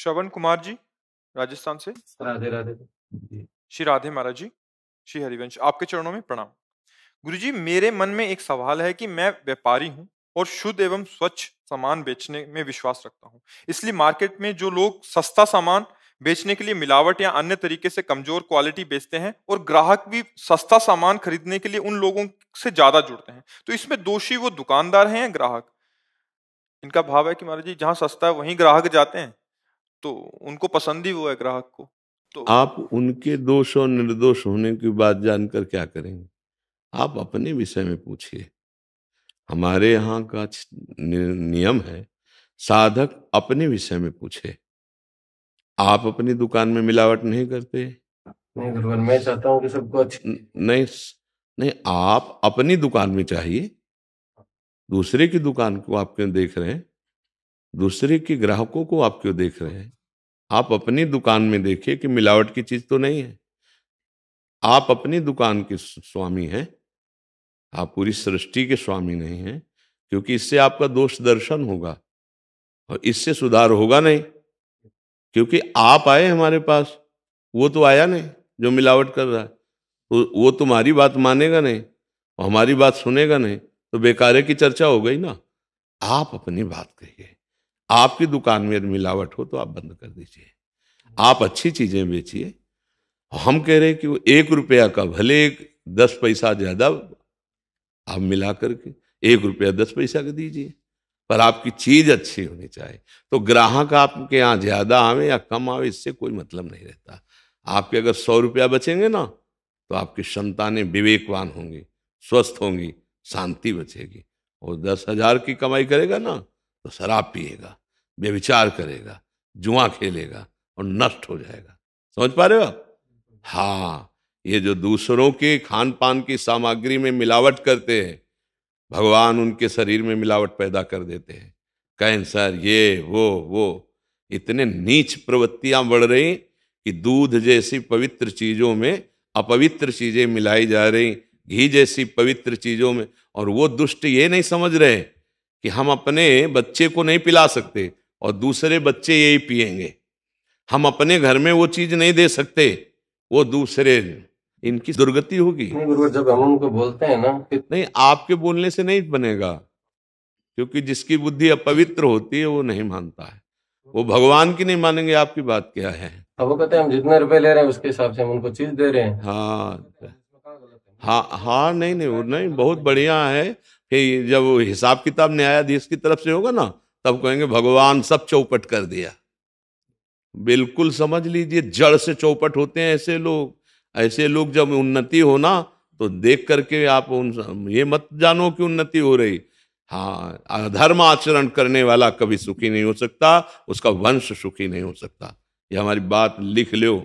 श्रवण कुमार जी, राजस्थान से। राधे राधे जी। श्री राधे महाराज जी, श्री हरिवंश, आपके चरणों में प्रणाम। गुरुजी, मेरे मन में एक सवाल है कि मैं व्यापारी हूँ और शुद्ध एवं स्वच्छ सामान बेचने में विश्वास रखता हूँ। इसलिए मार्केट में जो लोग सस्ता सामान बेचने के लिए मिलावट या अन्य तरीके से कमजोर क्वालिटी बेचते हैं और ग्राहक भी सस्ता सामान खरीदने के लिए उन लोगों से ज्यादा जुड़ते हैं, तो इसमें दोषी वो दुकानदार हैं या ग्राहक? इनका भाव है कि महाराज जी, जहां सस्ता है वहीं ग्राहक जाते हैं, तो उनको पसंद ही वो है ग्राहक को। तो आप उनके दोष और निर्दोष होने की बात जानकर क्या करेंगे? आप अपने विषय में पूछिए। हमारे यहाँ का नियम है, साधक अपने विषय में पूछे। आप अपनी दुकान में मिलावट नहीं करते? नहीं गुरुवर, मैं चाहता हूँ कि सबको अच्छी नहीं नहीं, आप अपनी दुकान में चाहिए। दूसरे की दुकान को आप क्यों देख रहे हैं? दूसरे के ग्राहकों को आप क्यों देख रहे हैं? आप अपनी दुकान में देखिए कि मिलावट की चीज तो नहीं है। आप अपनी दुकान के स्वामी हैं, आप पूरी सृष्टि के स्वामी नहीं हैं, क्योंकि इससे आपका दोष दर्शन होगा और इससे सुधार होगा नहीं। क्योंकि आप आए हमारे पास, वो तो आया नहीं जो मिलावट कर रहा है, तो वो तुम्हारी बात मानेगा नहीं और हमारी बात सुनेगा नहीं, तो बेकार की चर्चा हो गई ना। आप अपनी बात कहिए। आपकी दुकान में मिलावट हो तो आप बंद कर दीजिए, आप अच्छी चीजें बेचिए। हम कह रहे हैं कि वो 1 रुपया का भले 10 पैसा ज्यादा आप मिला करके 1 रुपया 10 पैसा का दीजिए, पर आपकी चीज अच्छी होनी चाहिए। तो ग्राहक आपके यहाँ ज्यादा आवे या कम आवे, इससे कोई मतलब नहीं रहता। आपके अगर 100 रुपया बचेंगे ना, तो आपकी संतानें विवेकवान होंगी, स्वस्थ होंगी, शांति बचेगी। और 10,000 की कमाई करेगा ना, तो शराब पिएगा, व्यभिचार करेगा, जुआ खेलेगा और नष्ट हो जाएगा। समझ पा रहे हो आप? हाँ, ये जो दूसरों के खान पान की सामग्री में मिलावट करते हैं, भगवान उनके शरीर में मिलावट पैदा कर देते हैं। कैंसर, ये वो इतने नीच प्रवृत्तियां बढ़ रही कि दूध जैसी पवित्र चीजों में अपवित्र चीजें मिलाई जा रही, घी जैसी पवित्र चीजों में। और वो दुष्ट ये नहीं समझ रहे कि हम अपने बच्चे को नहीं पिला सकते और दूसरे बच्चे यही पिएंगे। हम अपने घर में वो चीज नहीं दे सकते, वो दूसरे, इनकी दुर्गति होगी। नहीं गुरुवर, जब हम उनको बोलते हैं ना कि नहीं, आपके बोलने से नहीं बनेगा, क्योंकि जिसकी बुद्धि अपवित्र होती है वो नहीं मानता है। वो भगवान की नहीं मानेंगे, आपकी बात क्या है? अब वो कहते हैं हम जितने रुपए ले रहे हैं उसके हिसाब से हम उनको चीज दे रहे हैं। हाँ हाँ हाँ, नहीं नहीं, वो नहीं, बहुत बढ़िया है कि जब वो हिसाब किताब न्यायाधीश की तरफ से होगा ना, तब कहेंगे भगवान सब चौपट कर दिया। बिल्कुल समझ लीजिए, जड़ से चौपट होते हैं ऐसे लोग। ऐसे लोग जब उन्नति हो ना, तो देख करके आप ये मत जानो कि उन्नति हो रही। हाँ, अधर्म आचरण करने वाला कभी सुखी नहीं हो सकता, उसका वंश सुखी नहीं हो सकता। ये हमारी बात लिख लो।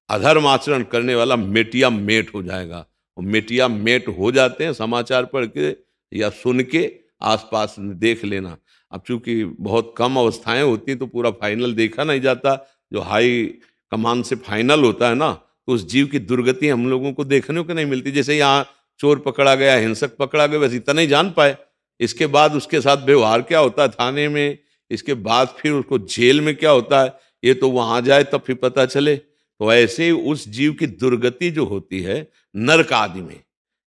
अधर्म आचरण करने वाला मेटिया मेट हो जाएगा। और मेटिया मेट हो जाते हैं, समाचार पढ़ के या सुन के आसपास देख लेना। अब चूंकि बहुत कम अवस्थाएं होती हैं तो पूरा फाइनल देखा नहीं जाता। जो हाई कमान से फाइनल होता है ना, तो उस जीव की दुर्गति हम लोगों को देखने को नहीं मिलती। जैसे यहाँ चोर पकड़ा गया, हिंसक पकड़ा गया, बस इतना ही जान पाए। इसके बाद उसके साथ व्यवहार क्या होता है थाने में, इसके बाद फिर उसको जेल में क्या होता है, ये तो वहां जाए तब फिर पता चले। तो ऐसे उस जीव की दुर्गति जो होती है नरक आदि में,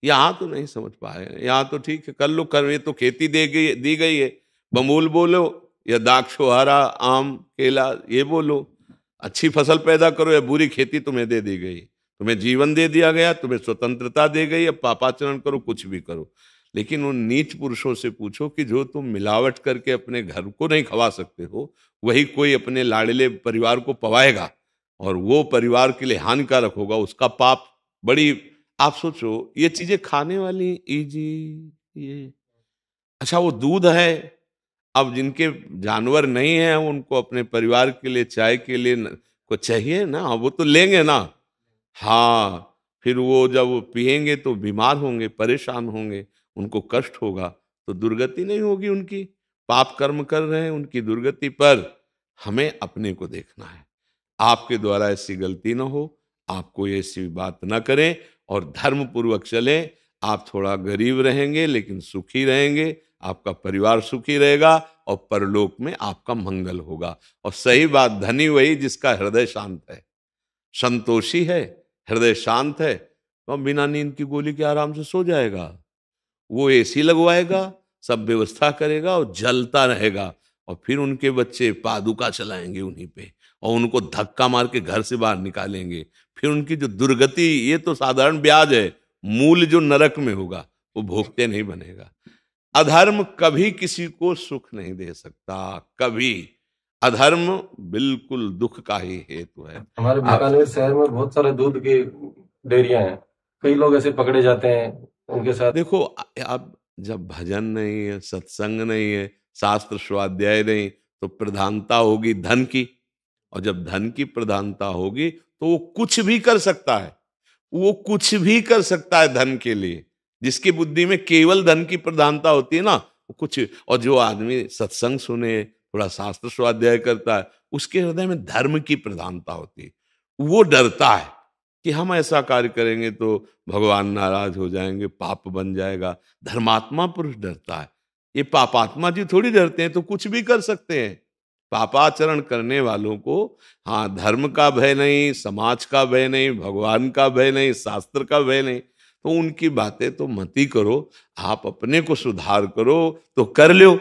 यहाँ तो नहीं समझ पाए। यहाँ तो ठीक है, कर लो कर, ये तो खेती दी गई है। बमूल बोलो या दाक्षोहारा, आम, केला, ये बोलो। अच्छी फसल पैदा करो या बुरी खेती तुम्हें दे दी गई। तुम्हें जीवन दे दिया गया, तुम्हें स्वतंत्रता दे गई, अब पापाचरण करो, कुछ भी करो। लेकिन उन नीच पुरुषों से पूछो कि जो तुम मिलावट करके अपने घर को नहीं खवा सकते हो, वही कोई अपने लाडले परिवार को पवाएगा और वो परिवार के लिए हानिकारक होगा, उसका पाप बड़ी। आप सोचो, ये चीजें खाने वाली इजी, ये अच्छा वो दूध है। अब जिनके जानवर नहीं है, उनको अपने परिवार के लिए, चाय के लिए को चाहिए ना, वो तो लेंगे ना। हाँ, फिर वो जब वो पिएंगे तो बीमार होंगे, परेशान होंगे, उनको कष्ट होगा, तो दुर्गति नहीं होगी उनकी। पाप कर्म कर रहे हैं, उनकी दुर्गति पर हमें अपने को देखना है। आपके द्वारा ऐसी गलती ना हो, आप कोई ऐसी बात ना करें और धर्म पूर्वक चलें। आप थोड़ा गरीब रहेंगे लेकिन सुखी रहेंगे, आपका परिवार सुखी रहेगा, और परलोक में आपका मंगल होगा। और सही बात, धनी वही जिसका हृदय शांत है, संतोषी है, हृदय शांत है, तो बिना नींद की गोली के आराम से सो जाएगा। वो एसी लगवाएगा, सब व्यवस्था करेगा और जलता रहेगा, और फिर उनके बच्चे पादुका चलाएंगे उन्हीं पे, और उनको धक्का मार के घर से बाहर निकालेंगे। फिर उनकी जो दुर्गति, ये तो साधारण ब्याज है, मूल जो नरक में होगा वो भोगते नहीं बनेगा। अधर्म कभी किसी को सुख नहीं दे सकता, कभी। अधर्म बिल्कुल दुख का ही हेतु है। हमारे बीकानेर शहर में बहुत सारे दूध की डेयरियां हैं, कई लोग ऐसे पकड़े जाते हैं उनके साथ। देखो, अब जब भजन नहीं है, सत्संग नहीं है, शास्त्र स्वाध्याय नहीं, तो प्रधानता होगी धन की, और जब धन की प्रधानता होगी तो वो कुछ भी कर सकता है, वो कुछ भी कर सकता है धन के लिए। जिसकी बुद्धि में केवल धन की प्रधानता होती है ना, वो कुछ। और जो आदमी सत्संग सुने, थोड़ा शास्त्र स्वाध्याय करता है, उसके हृदय में धर्म की प्रधानता होती है। वो डरता है कि हम ऐसा कार्य करेंगे तो भगवान नाराज हो जाएंगे, पाप बन जाएगा। धर्मात्मा पुरुष डरता है। ये पापात्मा जी थोड़ी डरते हैं, तो कुछ भी कर सकते हैं। पापाचरण करने वालों को, हाँ, धर्म का भय नहीं, समाज का भय नहीं, भगवान का भय नहीं, शास्त्र का भय नहीं, तो उनकी बातें तो मत ही करो। आप अपने को सुधार करो तो कर लो,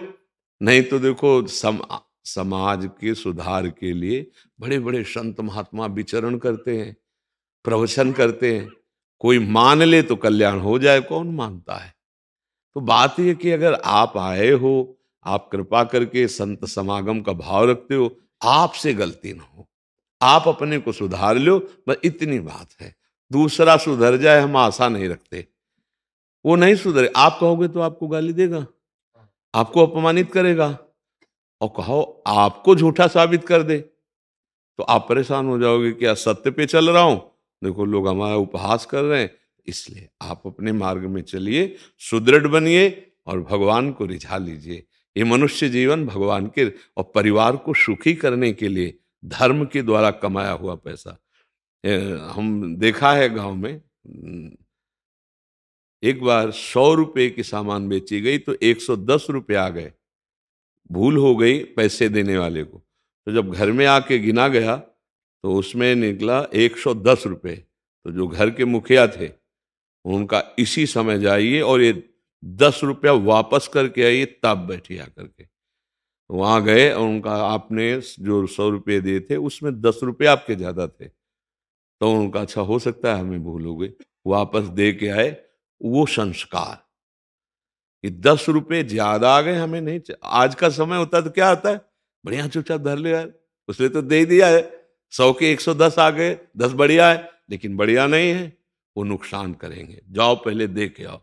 नहीं तो देखो समाज के सुधार के लिए बड़े बड़े संत महात्मा विचरण करते हैं, प्रवचन करते हैं। कोई मान ले तो कल्याण हो जाए, कौन मानता है। तो बात यह कि अगर आप आए हो, आप कृपा करके संत समागम का भाव रखते हो, आपसे गलती ना हो, आप अपने को सुधार लो, बस इतनी बात है। दूसरा सुधर जाए हम आशा नहीं रखते। वो नहीं सुधरे, आप कहोगे तो आपको गाली देगा, आपको अपमानित करेगा, और कहो आपको झूठा साबित कर दे तो आप परेशान हो जाओगे कि असत्य पे चल रहा हूं, देखो लोग हमारा उपहास कर रहे हैं। इसलिए आप अपने मार्ग में चलिए, सुदृढ़ बनिए और भगवान को रिझा लीजिए। ये मनुष्य जीवन भगवान के और परिवार को सुखी करने के लिए धर्म के द्वारा कमाया हुआ पैसा। हम देखा है गांव में, एक बार 100 रुपए की सामान बेची गई तो 110 रुपए आ गए, भूल हो गई पैसे देने वाले को। तो जब घर में आके गिना गया तो उसमें निकला 110 रुपए। तो जो घर के मुखिया थे उनका इसी समय जाइए और ये 10 रुपया वापस करके आइए, तब बैठिए आकर के। वहां गए और उनका, आपने जो 100 रुपये दिए थे उसमें 10 रुपये आपके ज्यादा थे। तो उनका, अच्छा हो सकता है हमें भूल हो गई, वापस दे के आए। वो संस्कार कि 10 रुपये ज्यादा आ गए, हमें नहीं आज का समय होता तो क्या होता है, बढ़िया चुपचाप धर ले यार, उसने तो दे ही दिया है, 100 के 110 आ गए, 10 बढ़िया है, लेकिन बढ़िया नहीं है, वो नुकसान करेंगे। जाओ पहले दे के आओ।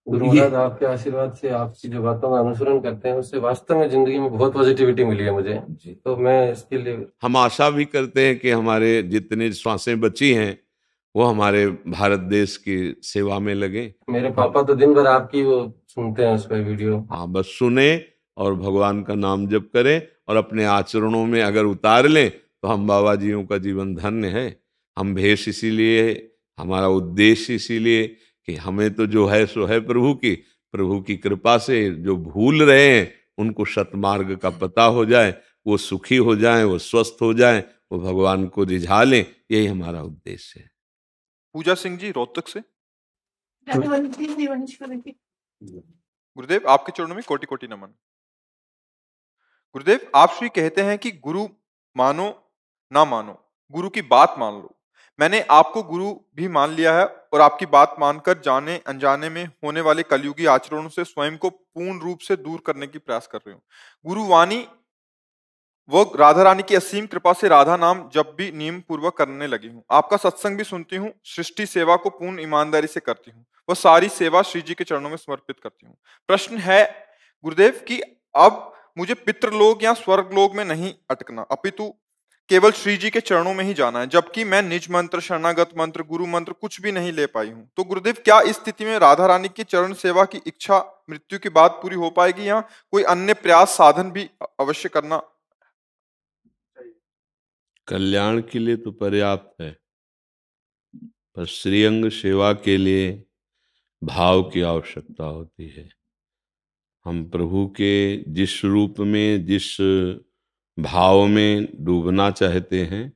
गुरु महाराज, आपके आशीर्वाद से, आपकी जो बातों का अनुसरण करते हैं उससे वास्तव में जिंदगी में बहुत पॉजिटिविटी मिली है मुझे। तो मैं इसके लिए, हम आशा भी करते हैं कि हमारे जितने श्वासें बची हैं वो हमारे भारत देश की सेवा में लगे। मेरे पापा तो दिन भर आपकी वो सुनते हैं उस पर वीडियो। हाँ, बस सुने और भगवान का नाम जप करें और अपने आचरणों में अगर उतार लें तो हम बाबा जियों का जीवन धन्य है। हम भेष इसीलिए, हमारा उद्देश्य इसीलिए कि हमें तो जो है सो है प्रभु की कृपा से जो भूल रहे हैं उनको सतमार्ग का पता हो जाए, वो सुखी हो जाएं, वो स्वस्थ हो जाएं, वो भगवान को रिझा लें, यही हमारा उद्देश्य है। पूजा सिंह जी रोहतक से। गुरुदेव, आपके चरणों में कोटि कोटि नमन। गुरुदेव, आप श्री कहते हैं कि गुरु मानो ना मानो, गुरु की बात मान लो। मैंने आपको गुरु भी मान लिया है और आपकी बात मानकर जाने अनजाने में होने वाले कलयुगी आचरणों से स्वयं को पूर्ण रूप से दूर करने की प्रयास कर रही हूँ। गुरु वाणी वो राधा रानी की असीम कृपा से राधा नाम जब भी नियम पूर्वक करने लगी हूँ। आपका सत्संग भी सुनती हूँ, सृष्टि सेवा को पूर्ण ईमानदारी से करती हूँ, वह सारी सेवा श्री जी के चरणों में समर्पित करती हूँ। प्रश्न है गुरुदेव कि अब मुझे पितृलोक या स्वर्गलोक में नहीं अटकना, अपितु केवल श्री जी के चरणों में ही जाना है, जबकि मैं निज मंत्र, शरणागत मंत्र, गुरु मंत्र कुछ भी नहीं ले पाई हूँ। तो गुरुदेव, क्या इस स्थिति में राधा रानी की चरण सेवा की इच्छा मृत्यु के बाद पूरी हो पाएगी या कोई अन्य प्रयास साधन भी अवश्य करना? कल्याण के लिए तो पर्याप्त है, पर श्रीअंग सेवा के लिए भाव की आवश्यकता होती है। हम प्रभु के जिस रूप में, जिस भाव में डूबना चाहते हैं,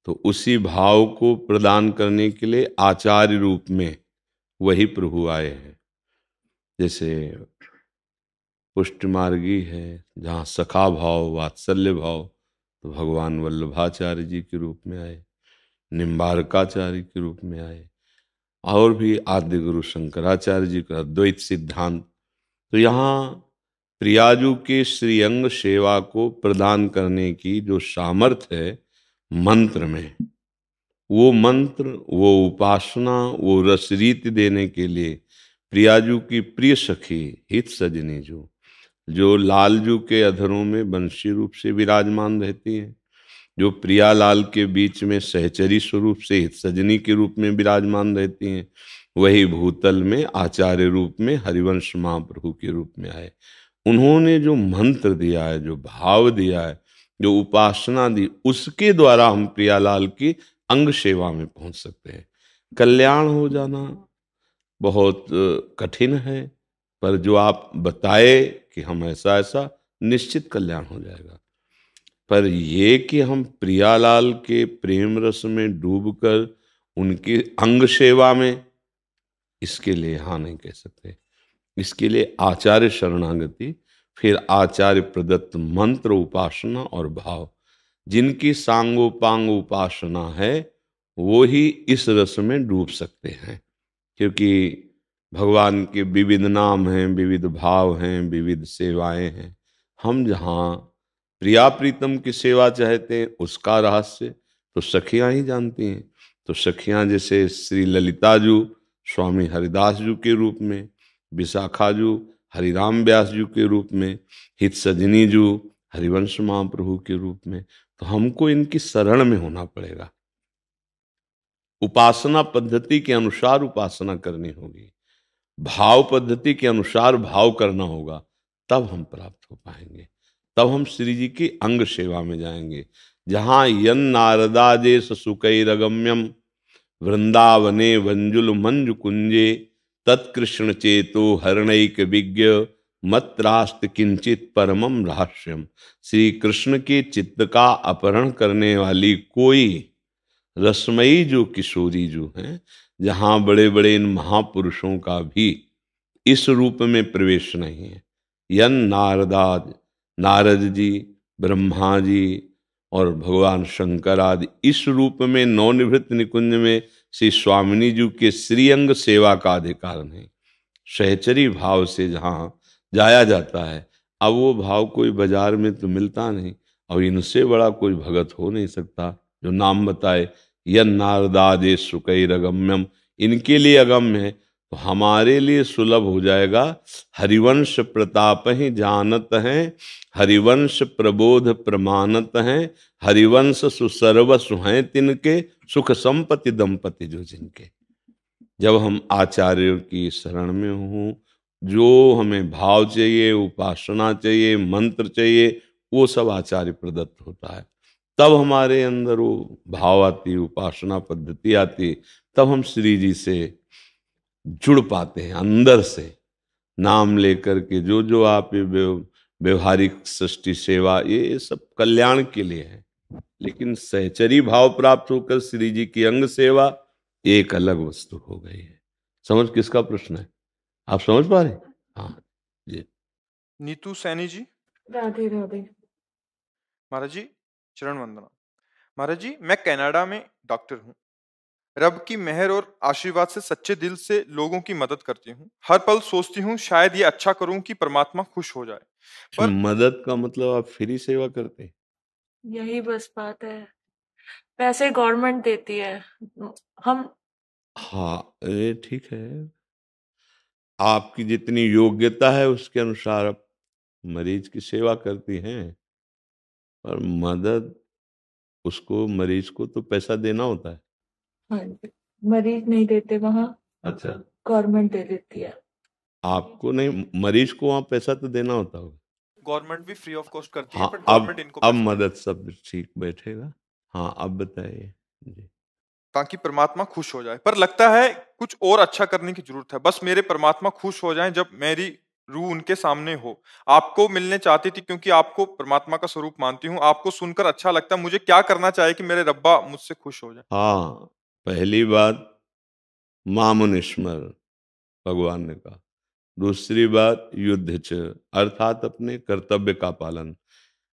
तो उसी भाव को प्रदान करने के लिए आचार्य रूप में वही प्रभु आए हैं। जैसे पुष्ट मार्गी है, जहाँ सखा भाव, वात्सल्य भाव, तो भगवान वल्लभाचार्य जी के रूप में आए, निम्बारकाचार्य के रूप में आए, और भी आद्य गुरु शंकराचार्य जी का अद्वैत सिद्धांत। तो यहाँ प्रियाजू के श्रीअंग सेवा को प्रदान करने की जो सामर्थ्य है मंत्र में, वो मंत्र, वो उपासना, वो रसरीति देने के लिए प्रियाजू की प्रिय सखी हित सजनी जो लालजू के अधरों में बंशी रूप से विराजमान रहती हैं, जो प्रियालाल के बीच में सहचरी स्वरूप से हित सजनी के रूप में विराजमान रहती हैं, वही भूतल में आचार्य रूप में हरिवंश महाप्रभु के रूप में आए। उन्होंने जो मंत्र दिया है, जो भाव दिया है, जो उपासना दी, उसके द्वारा हम प्रियालाल की अंग सेवा में पहुंच सकते हैं। कल्याण हो जाना बहुत कठिन है, पर जो आप बताए कि हम ऐसा ऐसा, निश्चित कल्याण हो जाएगा। पर ये कि हम प्रियालाल के प्रेम रस में डूबकर उनकी अंग सेवा में, इसके लिए हाँ नहीं कह सकते। इसके लिए आचार्य शरणागति, फिर आचार्य प्रदत्त मंत्र, उपासना और भाव, जिनकी सांगोपांग उपासना है, वो ही इस रस में डूब सकते हैं। क्योंकि भगवान के विविध नाम हैं, विविध भाव हैं, विविध सेवाएं हैं। हम जहाँ प्रिया प्रीतम की सेवा चाहते हैं, उसका रहस्य तो सखियां ही जानती हैं। तो सखियां जैसे श्री ललिता जू स्वामी हरिदास जू के रूप में, विशाखा जू हरिराम व्यास जू के रूप में, हित सजनी जू हरिवंश महाप्रभु के रूप में, तो हमको इनकी शरण में होना पड़ेगा। उपासना पद्धति के अनुसार उपासना करनी होगी, भाव पद्धति के अनुसार भाव करना होगा, तब हम प्राप्त हो पाएंगे। तब हम श्री जी की अंग सेवा में जाएंगे। जहां यन नारदादेश सुकैरगम्यम वृंदावने वंजुल मंजु कुंजे तत्कृष्ण चेतो हरणैक विज्ञ मत्रास्त किंचित परमम रहस्यम। श्री कृष्ण के चित्त का अपहरण करने वाली कोई रसमयी जो किशोरी जो हैं, जहां बड़े बड़े इन महापुरुषों का भी इस रूप में प्रवेश नहीं है। यन नारदाद, नारद जी, ब्रह्मा जी और भगवान शंकर आदि इस रूप में नवनिवृत्त निकुंज में श्री स्वामिनी जी के श्रीअंग सेवा का अधिकार नहीं। सहचरी भाव से जहाँ जाया जाता है, अब वो भाव कोई बाजार में तो मिलता नहीं, और इनसे बड़ा कोई भगत हो नहीं सकता जो नाम बताए यन नारदादे सुकैरगम्यम, इनके लिए अगम्य है, तो हमारे लिए सुलभ हो जाएगा। हरिवंश प्रताप ही जानत हैं, हरिवंश प्रबोध प्रमाणत हैं, हरिवंश सुसर्वस हैं तिनके, सुख संपत्ति दंपति जो जिनके। जब हम आचार्यों की शरण में हों, जो हमें भाव चाहिए, उपासना चाहिए, मंत्र चाहिए, वो सब आचार्य प्रदत्त होता है। तब हमारे अंदर वो भाव आती, उपासना पद्धति आती, तब हम श्री जी से जुड़ पाते हैं अंदर से। नाम लेकर के जो जो आप व्यवहारिक सृष्टि सेवा, ये सब कल्याण के लिए है, लेकिन सहचरी भाव प्राप्त होकर श्री जी की अंग सेवा एक अलग वस्तु हो गई है। समझ किसका प्रश्न है? आप समझ पा रहे? हाँ जी। नीतू सैनी जी। राधे राधे। महाराज जी चरण वंदना। महाराज जी, मैं कनाडा में डॉक्टर हूँ। रब की मेहर और आशीर्वाद से सच्चे दिल से लोगों की मदद करती हूँ। हर पल सोचती हूँ शायद ये अच्छा करूँ कि परमात्मा खुश हो जाए। पर मदद का मतलब आप फ्री सेवा करते हैं? यही बस बात है, पैसे गवर्नमेंट देती है, हम हाँ, ये ठीक है। आपकी जितनी योग्यता है उसके अनुसार आप मरीज की सेवा करती हैं, पर मदद उसको, मरीज को तो पैसा देना होता है। हाँ, मरीज नहीं देते वहाँ, अच्छा, गवर्नमेंट दे देती है। आपको नहीं, मरीज को वहाँ पैसा तो देना होता होगा। गवर्नमेंट भी फ्री ऑफ कॉस्ट करती है, हाँ, पर गवर्नमेंट इनको अब पैसा मदद सब ठीक बैठेगा। हाँ, अब बताइए जी। ताकि परमात्मा खुश हो जाए। पर लगता है कुछ और अच्छा करने की जरूरत है। बस मेरे परमात्मा खुश हो जाएं जब मेरी रूह उनके सामने हो। आपको मिलने चाहती थी क्योंकि आपको परमात्मा का स्वरूप मानती हूँ। आपको सुनकर अच्छा लगता है। मुझे क्या करना चाहिए कि मेरे रब्बा मुझसे खुश हो जाए? हाँ, पहली बात मामुनिस्मर, भगवान ने कहा। दूसरी बात युद्ध च, अर्थात अपने कर्तव्य का पालन।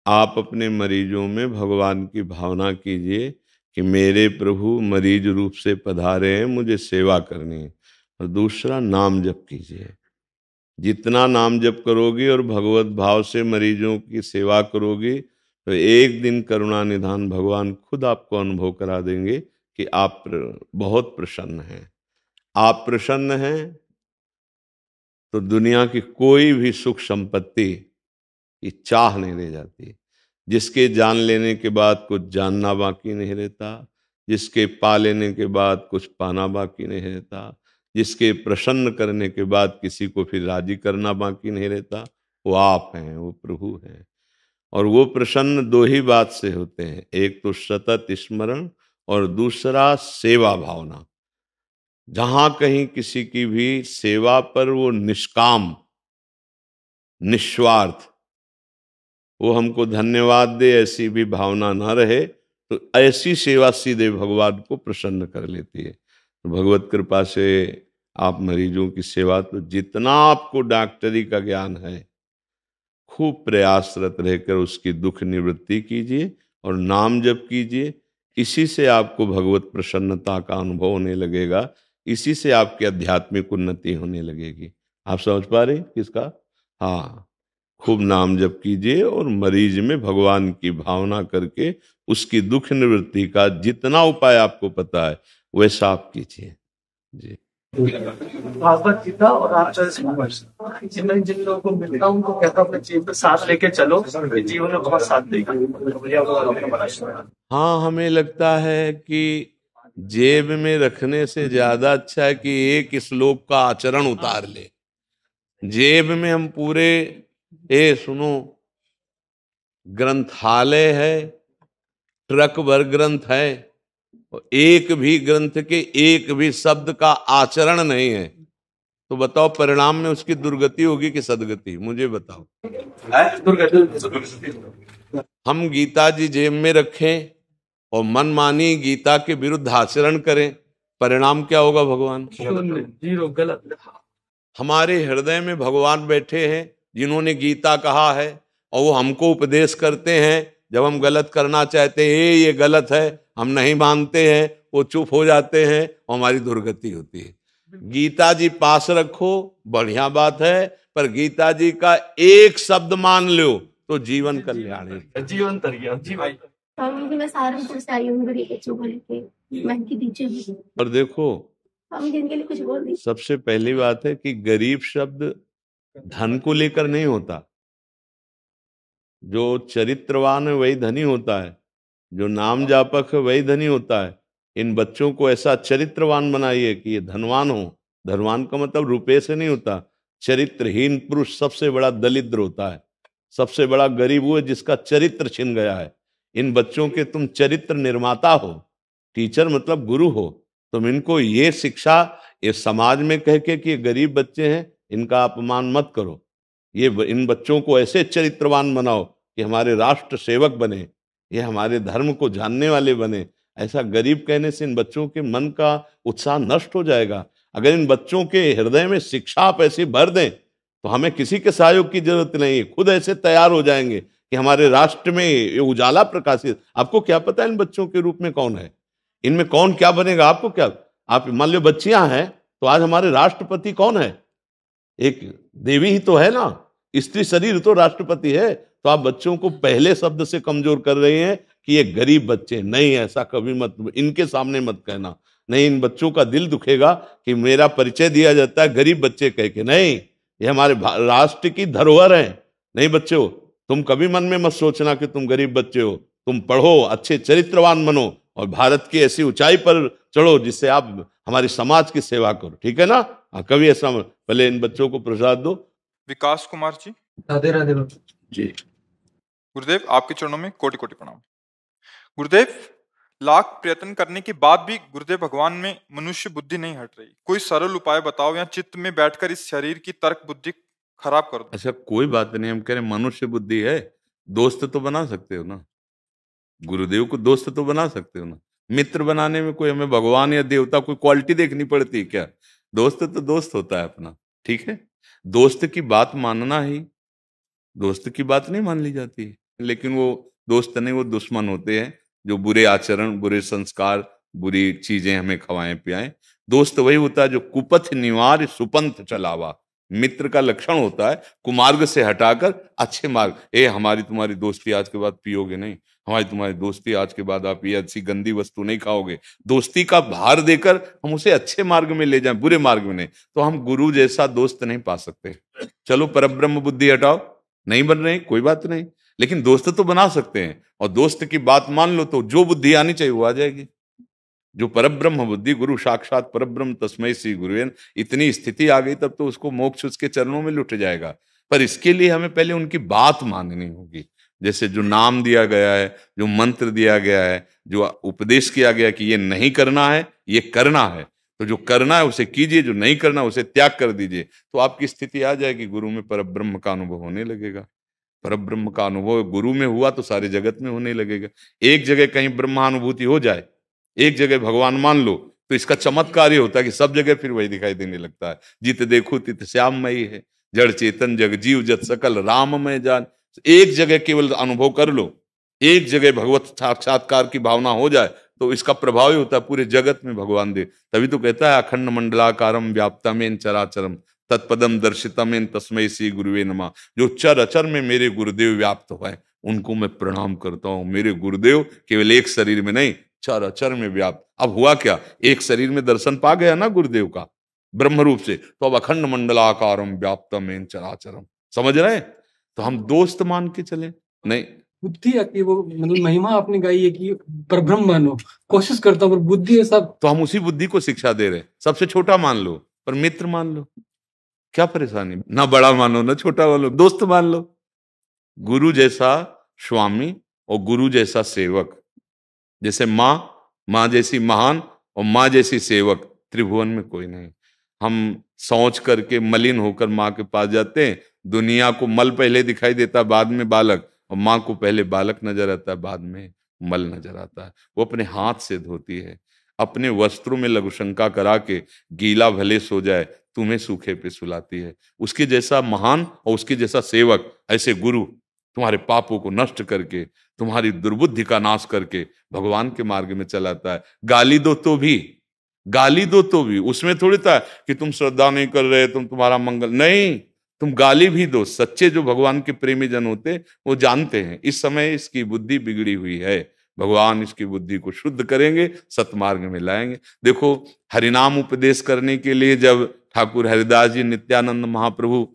आप अपने मरीजों में भगवान की भावना कीजिए कि मेरे प्रभु मरीज रूप से पधारे हैं, मुझे सेवा करनी है। और दूसरा नाम जप कीजिए। जितना नाम जप करोगी और भगवत भाव से मरीजों की सेवा करोगी तो एक दिन करुणा निधान भगवान खुद आपको अनुभव करा देंगे कि आप बहुत प्रसन्न हैं। आप प्रसन्न हैं तो दुनिया की कोई भी सुख संपत्ति की चाह नहीं रह जाती। जिसके जान लेने के बाद कुछ जानना बाकी नहीं रहता, जिसके पा लेने के बाद कुछ पाना बाकी नहीं रहता, जिसके प्रसन्न करने के बाद किसी को फिर राजी करना बाकी नहीं रहता, वो आप हैं, वो प्रभु हैं। और वो प्रसन्न दो ही बात से होते हैं, एक तो सतत स्मरण और दूसरा सेवा भावना। जहां कहीं किसी की भी सेवा पर वो निष्काम, निस्वार्थ, वो हमको धन्यवाद दे, ऐसी भी भावना ना रहे तो ऐसी सेवा सीधे भगवान को प्रसन्न कर लेती है। तो भगवत कृपा से आप मरीजों की सेवा, तो जितना आपको डॉक्टरी का ज्ञान है खूब प्रयासरत रहकर उसकी दुख निवृत्ति कीजिए और नाम जप कीजिए। इसी से आपको भगवत प्रसन्नता का अनुभव होने लगेगा, इसी से आपकी आध्यात्मिक उन्नति होने लगेगी। आप समझ पा रहे हैं किसका? हाँ, खूब नाम जप कीजिए और मरीज में भगवान की भावना करके उसकी दुख निवृत्ति का जितना उपाय आपको पता है वैसा आप कीजिए जी। भागवत गीता और रामचरित जिन जिन लोगों को मिलता हूँ उनको कहता हूँ अपने जीवन में साथ लेके चलो, जीवन में बहुत साथ देगा। हाँ, हमें लगता है कि जेब में रखने से ज्यादा अच्छा है कि एक श्लोक का आचरण उतार ले। जेब में हम पूरे सुनो, ग्रंथालय है, ट्रक भर ग्रंथ है, एक भी ग्रंथ के एक भी शब्द का आचरण नहीं है, तो बताओ परिणाम में उसकी दुर्गति होगी कि सदगति? मुझे बताओ। हम गीता जी जेब में रखें और मनमानी गीता के विरुद्ध आचरण करें, परिणाम क्या होगा भगवान? जीरो, गलत। हमारे हृदय में भगवान बैठे हैं जिन्होंने गीता कहा है और वो हमको उपदेश करते हैं। जब हम गलत करना चाहते हैं, ये गलत है, हम नहीं मानते हैं, वो चुप हो जाते हैं और हमारी दुर्गति होती है। गीता जी पास रखो, बढ़िया बात है, पर गीता जी का एक शब्द मान लो तो जीवन कल्याण है, जीवन तर गया जी भाई। मैं सहारनपुर से आई हूँ गरीब बच्चों को लेके, मैं की दीजिए। और देखो, हम जिनके लिए कुछ बोल दी। सबसे पहली बात है कि गरीब शब्द धन को लेकर नहीं होता। जो चरित्रवान है वही धनी होता है, जो नाम जापक है वही धनी होता है। इन बच्चों को ऐसा चरित्रवान बनाइए कि ये धनवान हो। धनवान का मतलब रुपये से नहीं होता। चरित्रहीन पुरुष सबसे बड़ा दरिद्र होता है, सबसे बड़ा गरीब वो है जिसका चरित्र छिन गया है। इन बच्चों के तुम चरित्र निर्माता हो, टीचर मतलब गुरु हो। तुम इनको ये शिक्षा ये समाज में कह के कि ये गरीब बच्चे हैं, इनका अपमान मत करो। ये इन बच्चों को ऐसे चरित्रवान बनाओ कि हमारे राष्ट्र सेवक बने, ये हमारे धर्म को जानने वाले बने। ऐसा गरीब कहने से इन बच्चों के मन का उत्साह नष्ट हो जाएगा। अगर इन बच्चों के हृदय में शिक्षा आप ऐसी भर दें तो हमें किसी के सहयोग की जरूरत नहीं है, खुद ऐसे तैयार हो जाएंगे कि हमारे राष्ट्र में ये उजाला प्रकाशित। आपको क्या पता है इन बच्चों के रूप में कौन है, इनमें कौन क्या बनेगा? आपको क्या, आप मान लो बच्चियां हैं तो आज हमारे राष्ट्रपति कौन है? एक देवी ही तो है ना, स्त्री शरीर तो राष्ट्रपति है। तो आप बच्चों को पहले शब्द से कमजोर कर रहे हैं कि ये गरीब बच्चे। नहीं, ऐसा कभी मत, इनके सामने मत कहना। नहीं, इन बच्चों का दिल दुखेगा कि मेरा परिचय दिया जाता है गरीब बच्चे कह के। नहीं, ये हमारे राष्ट्र की धरोहर है। नहीं बच्चों, तुम कभी मन में मत सोचना कि तुम गरीब बच्चे हो। तुम पढ़ो, अच्छे चरित्रवान बनो और भारत की ऐसी ऊंचाई पर चढ़ो जिससे आप हमारे समाज की सेवा करो। ठीक है ना? कभी ऐसा पहले इन बच्चों को प्रसाद दो। विकास कुमार जी। राधे राधे जी। गुरुदेव, आपके चरणों में कोटि कोटि प्रणाम। गुरुदेव, लाख प्रयत्न करने के बाद भी गुरुदेव भगवान में मनुष्य बुद्धि नहीं हट रही। कोई सरल उपाय बताओ या चित्त में बैठकर इस शरीर की तर्क बुद्धि खराब कर दूं। अच्छा कोई बात नहीं, हम कह रहे मनुष्य बुद्धि है, दोस्त तो बना सकते हो ना, गुरुदेव को दोस्त तो बना सकते हो ना। मित्र बनाने में कोई हमें भगवान या देवता कोई क्वालिटी देखनी पड़ती है क्या? दोस्त तो दोस्त होता है अपना, ठीक है। दोस्त की बात मानना ही, दोस्त की बात नहीं मान ली जाती, लेकिन वो दोस्त नहीं, वो दुश्मन होते हैं जो बुरे आचरण, बुरे संस्कार, बुरी चीजें हमें खवाएं पियाएं। दोस्त वही होता है जो कुपथ निवार सुपंथ चलावा। मित्र का लक्षण होता है कुमार्ग से हटाकर अच्छे मार्ग। हमारी तुम्हारी दोस्ती आज के बाद पियोगे नहीं, हमारी तुम्हारी दोस्ती आज के बाद आप ये अच्छी गंदी वस्तु नहीं खाओगे। दोस्ती का भार देकर हम उसे अच्छे मार्ग में ले जाएं, बुरे मार्ग में नहीं, तो हम गुरु जैसा दोस्त नहीं पा सकते। चलो परब्रह्म बुद्धि हटाओ, नहीं बन रहे कोई बात नहीं, लेकिन दोस्त तो बना सकते हैं। और दोस्त की बात मान लो तो जो बुद्धि आनी चाहिए वो आ जाएगी। जो परब्रह्म बुद्धि, गुरु साक्षात परब्रह्म तस्मै श्री गुरुवेन, इतनी स्थिति आ गई तब तो उसको मोक्ष उसके चरणों में लुट जाएगा। पर इसके लिए हमें पहले उनकी बात माननी होगी। जैसे जो नाम दिया गया है, जो मंत्र दिया गया है, जो उपदेश किया गया कि ये नहीं करना है, ये करना है, तो जो करना है उसे कीजिए, जो नहीं करना उसे त्याग कर दीजिए, तो आपकी स्थिति आ जाएगी, गुरु में परब्रह्म का अनुभव होने लगेगा। परब्रह्म का अनुभव गुरु में हुआ तो सारे जगत में होने लगेगा। एक जगह कहीं ब्रह्मानुभूति हो जाए, एक जगह भगवान मान लो, तो इसका चमत्कार ये होता है कि सब जगह फिर वही दिखाई देने लगता है। जित देखो तित श्याममयी है, जड़ चेतन जग जीव जत सकल राममय जान। एक जगह केवल अनुभव कर लो, एक जगह भगवत साक्षात्कार की भावना हो जाए तो इसका प्रभाव ही होता है पूरे जगत में भगवान दे। तभी तो कहता है अखंड मंडलाकारम व्याप्तमेन चराचरम तत्पदम दर्शितमेन तस्मै श्री गुरुवे नमः। जो चर अचर में मेरे गुरुदेव व्याप्त हुए उनको मैं प्रणाम करता हूं। मेरे गुरुदेव केवल एक शरीर में नहीं, चर अचर में व्याप्त। अब हुआ क्या, एक शरीर में दर्शन पा गया ना गुरुदेव का ब्रह्म रूप से, तो अब अखंड मंडलाकारम व्याप्तमेन चराचरम। समझ रहे? तो हम दोस्त मान के चले नहीं। बुद्धि आती है, वो मतलब महिमा आपने गाई है कि परब्रह्म मानो, कोशिश करता हूँ पर बुद्धि है सब। तो हम उसी बुद्धि को शिक्षा दे रहे हैं, सबसे छोटा मान लो पर मित्र मान लो, क्या परेशानी? ना बड़ा मानो ना छोटा मानो, दोस्त मान लो। गुरु जैसा स्वामी और गुरु जैसा सेवक, जैसे माँ जैसी महान और माँ जैसी सेवक त्रिभुवन में कोई नहीं। हम सोच करके मलिन होकर माँ के पास जाते हैं, दुनिया को मल पहले दिखाई देता बाद में बालक, और माँ को पहले बालक नजर आता है बाद में मल नजर आता है। वो अपने हाथ से धोती है, अपने वस्त्रों में लघुशंका करा के गीला भले सो जाए तुम्हें सूखे पे सुलाती है। उसके जैसा महान और उसके जैसा सेवक, ऐसे गुरु तुम्हारे पापों को नष्ट करके, तुम्हारी दुर्बुद्धि का नाश करके भगवान के मार्ग में चलाता है। गाली दो तो भी, गाली दो तो भी, उसमें थोड़ी था कि तुम श्रद्धा नहीं कर रहे, तुम्हारा मंगल नहीं, तुम गाली भी दो। सच्चे जो भगवान के प्रेमी जन होते वो जानते हैं इस समय इसकी बुद्धि बिगड़ी हुई है, भगवान इसकी बुद्धि को शुद्ध करेंगे, सतमार्ग में लाएंगे। देखो हरिनाम उपदेश करने के लिए जब ठाकुर हरिदास जी नित्यानंद महाप्रभु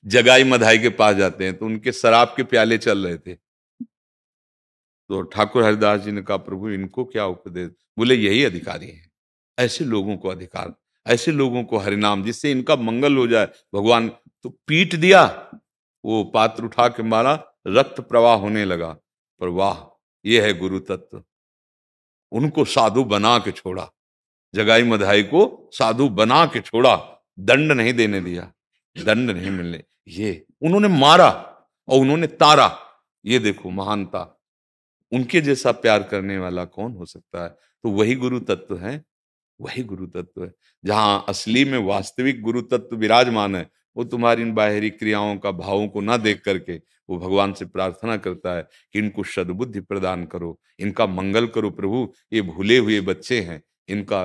जगाई मधाई के पास जाते हैं तो उनके शराब के प्याले चल रहे थे, तो ठाकुर हरिदास जी ने कहा प्रभु इनको क्या उपदेश? बोले यही अधिकारी हैं, ऐसे लोगों को अधिकार, ऐसे लोगों को हरिनाम जिससे इनका मंगल हो जाए। भगवान तो पीट दिया, वो पात्र उठा के मारा, रक्त प्रवाह होने लगा। पर वाह, ये है गुरु तत्व। उनको साधु बना के छोड़ा, जगाई मधाई को साधु बना के छोड़ा, दंड नहीं देने दिया, दंड नहीं मिलने, ये उन्होंने मारा और उन्होंने तारा। ये देखो महानता, उनके जैसा प्यार करने वाला कौन हो सकता है? तो वही गुरु तत्व है, वही गुरु तत्व है। जहां असली में वास्तविक गुरु तत्व विराजमान है, वो तुम्हारी इन बाहरी क्रियाओं का, भावों को ना देख करके वो भगवान से प्रार्थना करता है कि इनको सद्बुद्धि प्रदान करो, इनका मंगल करो प्रभु। ये भूले हुए बच्चे हैं, इनका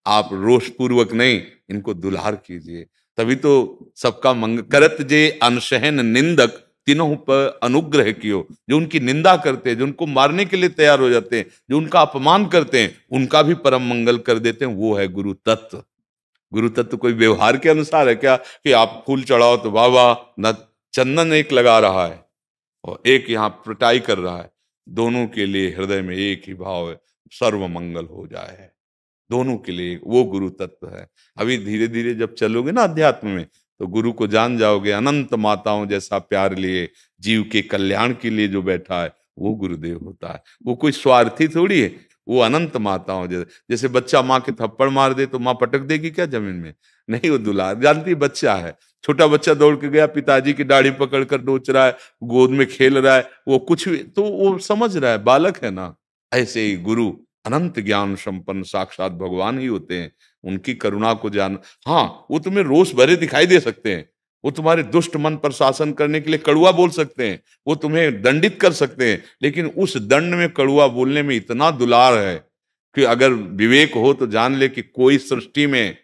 आप रोष पूर्वक नहीं, इनको दुलार कीजिए। तभी तो सबका मंगल करत जे अनशहन निंदक तीनों पर अनुग्रह कियो। जो उनकी निंदा करते हैं, जो उनको मारने के लिए तैयार हो जाते हैं, जो उनका अपमान करते हैं, उनका भी परम मंगल कर देते हैं, वो है गुरु तत्व। गुरु तत्व कोई व्यवहार के अनुसार है क्या कि आप फूल चढ़ाओ तो वाह वाह, न चंदन एक लगा रहा है और एक यहाँ प्रटाई कर रहा है, दोनों के लिए हृदय में एक ही भाव है, सर्व मंगल हो जाए, दोनों के लिए, वो गुरु तत्व है। अभी धीरे धीरे जब चलोगे ना अध्यात्म में तो गुरु को जान जाओगे। अनंत माताओं जैसा प्यार लिए, जीव के कल्याण के लिए जो बैठा है वो गुरुदेव होता है। वो कोई स्वार्थी थोड़ी है, वो अनंत माताओं जैसे बच्चा माँ के थप्पड़ मार दे तो माँ पटक देगी क्या जमीन में? नहीं, वो दुलार जानती बच्चा है। छोटा बच्चा दौड़ के गया, पिताजी की दाढ़ी पकड़ कर नोच रहा है, गोद में खेल रहा है, वो कुछ भी तो वो समझ रहा है, बालक है ना। ऐसे ही गुरु अनंत ज्ञान संपन्न साक्षात भगवान ही होते हैं। उनकी करुणा को जान, हाँ वो तुम्हें रोष भरे दिखाई दे सकते हैं, वो तुम्हारे दुष्ट मन पर शासन करने के लिए कड़ुआ बोल सकते हैं, वो तुम्हें दंडित कर सकते हैं, लेकिन उस दंड में कड़ुआ बोलने में इतना दुलार है कि अगर विवेक हो तो जान ले कि कोई सृष्टि में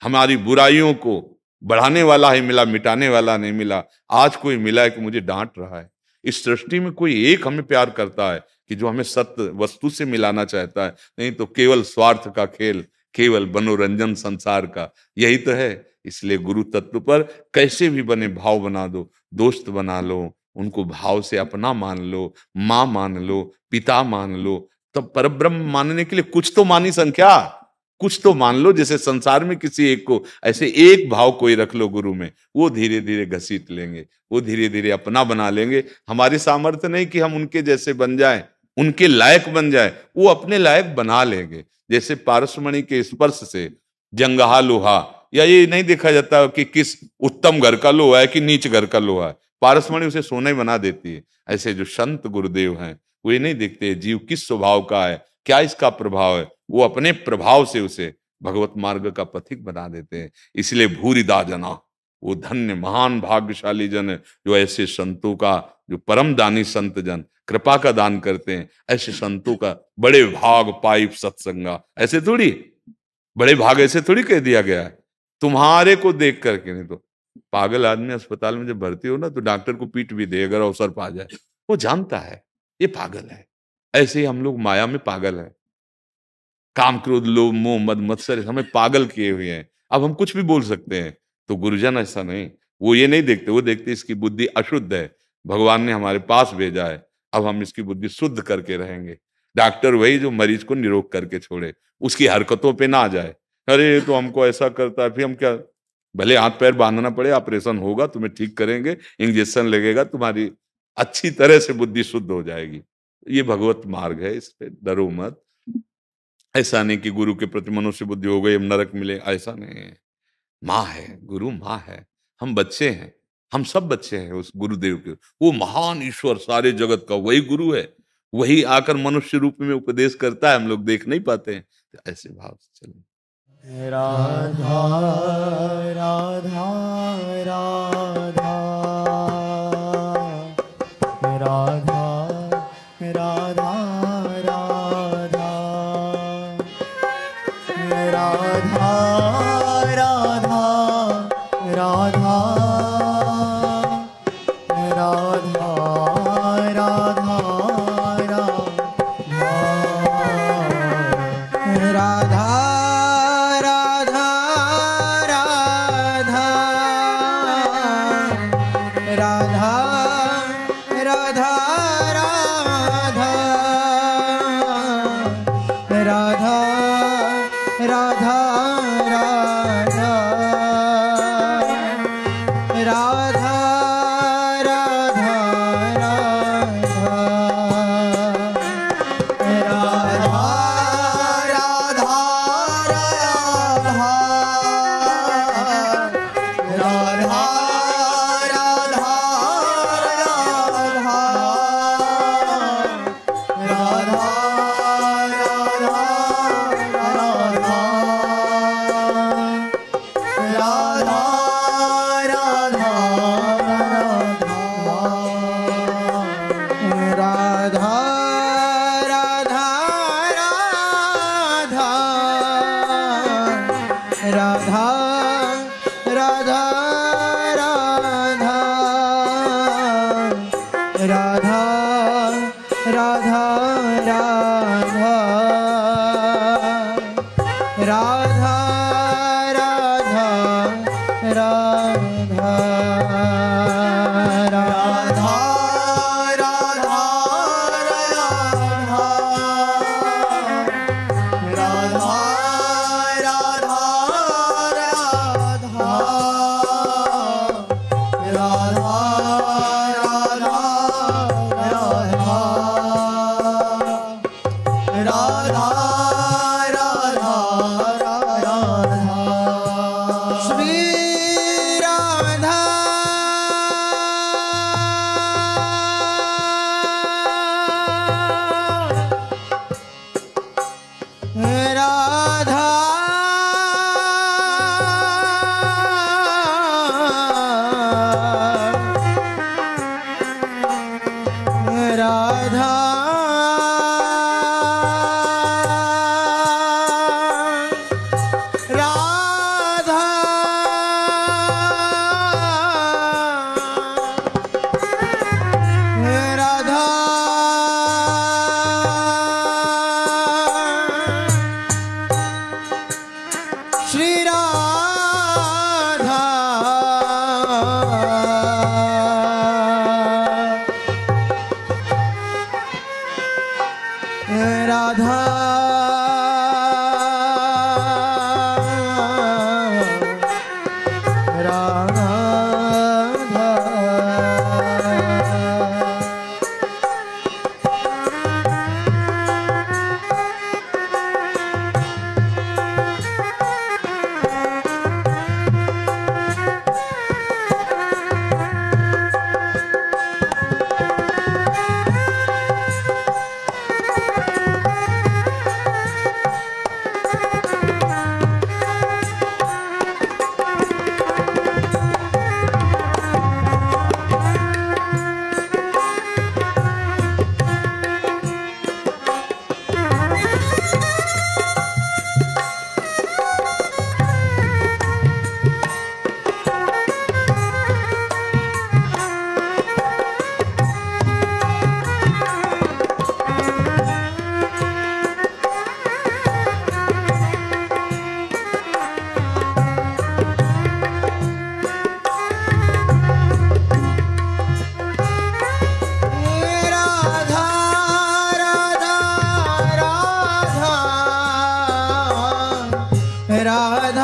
हमारी बुराइयों को बढ़ाने वाला ही मिला, मिटाने वाला नहीं मिला। आज कोई मिला है कि मुझे डांट रहा है। इस सृष्टि में कोई एक हमें प्यार करता है कि जो हमें सत्य वस्तु से मिलाना चाहता है, नहीं तो केवल स्वार्थ का खेल, केवल मनोरंजन संसार का, यही तो है। इसलिए गुरु तत्व पर कैसे भी बने भाव बना दो, दोस्त बना लो, उनको भाव से अपना मान लो, माँ मान लो, पिता मान लो। तब परब्रह्म मानने के लिए कुछ तो मानी संख्या, कुछ तो मान लो। जैसे संसार में किसी एक को, ऐसे एक भाव कोई रख लो गुरु में, वो धीरे धीरे घसीट लेंगे, वो धीरे धीरे अपना बना लेंगे। हमारी सामर्थ्य नहीं कि हम उनके जैसे बन जाएं, उनके लायक बन जाए, वो अपने लायक बना लेंगे। जैसे पारसमणि के स्पर्श से जंगहा लोहा, या ये नहीं देखा जाता कि किस उत्तम घर का लोहा है कि नीच घर का लोहा है, पारसमणि उसे सोना ही बना देती है। ऐसे जो संत गुरुदेव हैं वो ये नहीं देखते जीव किस स्वभाव का है, क्या इसका प्रभाव है, वो अपने प्रभाव से उसे भगवत मार्ग का पथिक बना देते हैं। इसलिए भूरिदा जना, वो धन्य महान भाग्यशाली जन है जो ऐसे संतों का, जो परम दानी संत जन कृपा का दान करते हैं, ऐसे संतों का बड़े भाग पाई सत्संगा। ऐसे थोड़ी, बड़े भाग ऐसे थोड़ी कह दिया गया है तुम्हारे को देख करके। नहीं तो पागल आदमी अस्पताल में जब भर्ती हो ना तो डॉक्टर को पीट भी दे अगर अवसर पा जाए, वो जानता है ये पागल है। ऐसे ही हम लोग माया में पागल है, काम क्रोध लोभ मोह मद मत्सर हमें पागल किए हुए हैं। अब हम कुछ भी बोल सकते हैं, तो गुरुजन ऐसा नहीं, वो ये नहीं देखते, वो देखते इसकी बुद्धि अशुद्ध है, भगवान ने हमारे पास भेजा है, अब हम इसकी बुद्धि शुद्ध करके रहेंगे। डॉक्टर वही जो मरीज को निरोग करके छोड़े, उसकी हरकतों पे ना आ जाए, अरे तो हमको ऐसा करता है, फिर हम क्या, भले हाथ पैर बांधना पड़े, ऑपरेशन होगा, तुम्हें ठीक करेंगे, इंजेक्शन लगेगा, तुम्हारी अच्छी तरह से बुद्धि शुद्ध हो जाएगी। ये भगवत मार्ग है, इस पे डरो मत। ऐसा नहीं कि गुरु के प्रति मनुष्य बुद्धि हो गई अब नरक मिले, ऐसा नहीं है। माँ है, गुरु माँ है, हम बच्चे हैं, हम सब बच्चे हैं उस गुरुदेव के। वो महान ईश्वर सारे जगत का वही गुरु है, वही आकर मनुष्य रूप में उपदेश करता है, हम लोग देख नहीं पाते हैं। तो ऐसे भाव से चलें। राधा राधा राधा राधा राधा राधा राधा राधा राधा राधा श्री राधा राधा राधा